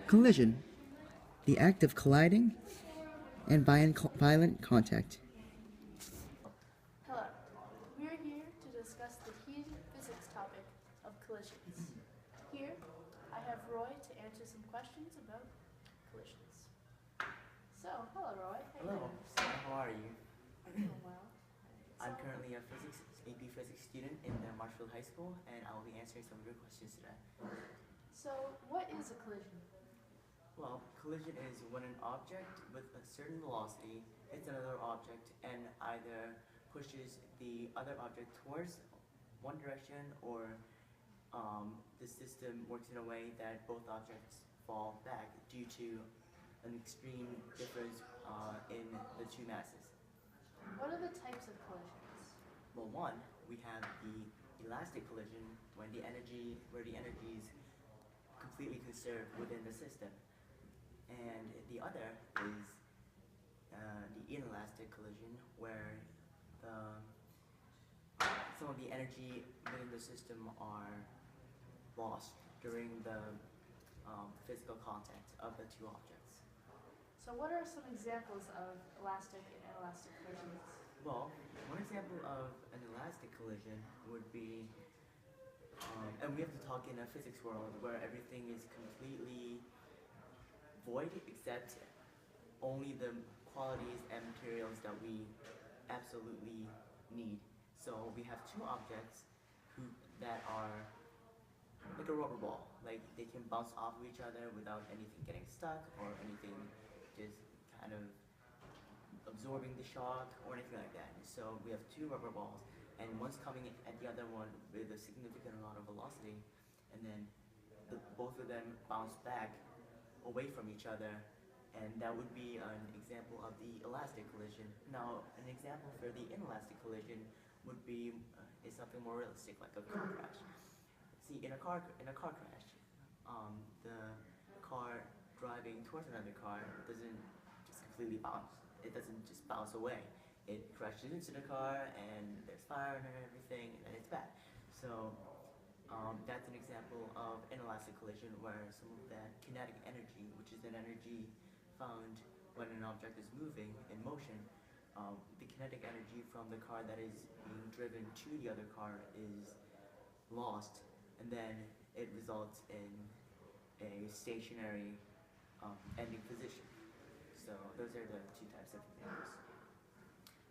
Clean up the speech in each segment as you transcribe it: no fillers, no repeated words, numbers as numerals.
Collision, the act of colliding and violent contact. Hello. We are here to discuss the heated physics topic of collisions. Here, I have Roy to answer some questions about collisions. So, hello Roy. How Hello, you doing? how are you? Doing well. I'm So, currently a AP Physics student in the Marshfield High School, and I will be answering some of your questions today. so what is a collision? Well, collision is when an object with a certain velocity hits another object and either pushes the other object towards one direction or the system works in a way that both objects fall back due to an extreme difference in the two masses. What are the types of collisions? Well, one, we have the elastic collision where the energy is completely conserved within the system, and the other is the inelastic collision where the some of the energy within the system are lost during the physical contact of the two objects. So what are some examples of elastic and inelastic collisions? Well, one example of an elastic collision would be, and we have to talk in a physics world where everything is completely void except only the qualities and materials that we absolutely need. So we have two objects that are like a rubber ball, like they can bounce off of each other without anything getting stuck or anything just kind of absorbing the shock or anything like that. So we have two rubber balls, and one's coming at the other one with a significant amount of velocity, and then both of them bounce back away from each other, and that would be an example of the elastic collision. Now, an example for the inelastic collision would be is something more realistic, like a car crash. See, in a car crash, the car driving towards another car doesn't just completely bounce. It doesn't just bounce away. It crashes into the car, and there's fire and everything, and it's bad. So that's an example of inelastic collision where some of that kinetic energy, which is an energy found when an object is moving in motion, the kinetic energy from the car that is being driven to the other car is lost, and then it results in a stationary ending position. So those are the two types of examples.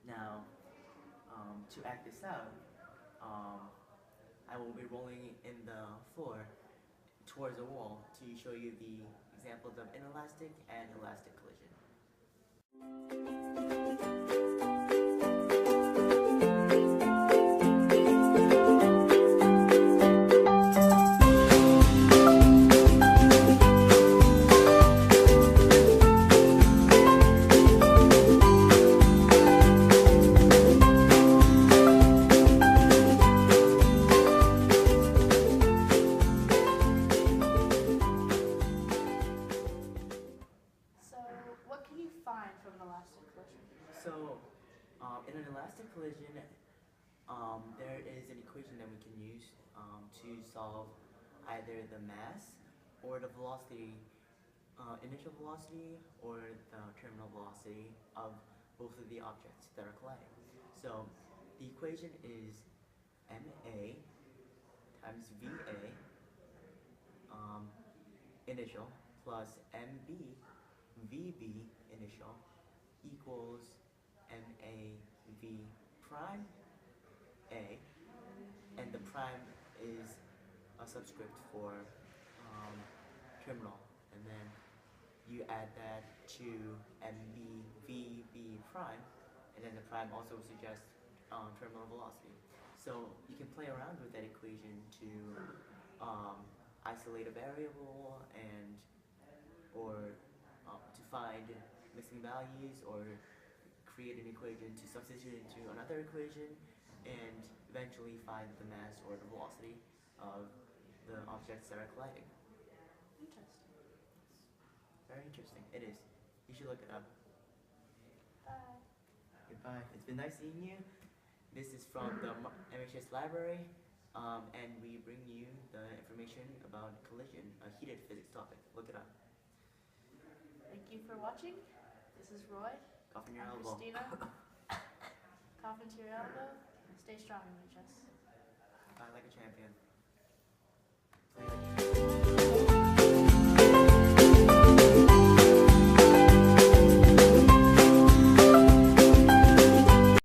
Now, to act this out, I will be rolling in the floor towards a wall to show you the examples of inelastic and elastic collision. So what can you find from an elastic collision? So, in an elastic collision, there is an equation that we can use to solve either the mass or the velocity, initial velocity or the terminal velocity of both of the objects that are colliding. So, the equation is ma times va initial plus mb vb initial equals MAV prime A, and the prime is a subscript for terminal, and then you add that to MBVB prime, and then the prime also suggests terminal velocity. So you can play around with that equation to isolate a variable and or to find missing values or create an equation to substitute into another equation and eventually find the mass or the velocity of the objects that are colliding. Interesting. Very interesting. It is. You should look it up. Bye. Goodbye. It's been nice seeing you. This is from the MHS library. and we bring you the information about collision, a heated physics topic. Look it up. Thank you for watching. This is Roy. Cough in your I'm elbow. Christina. Cough into your elbow. Stay strong, NHS. Like a champion.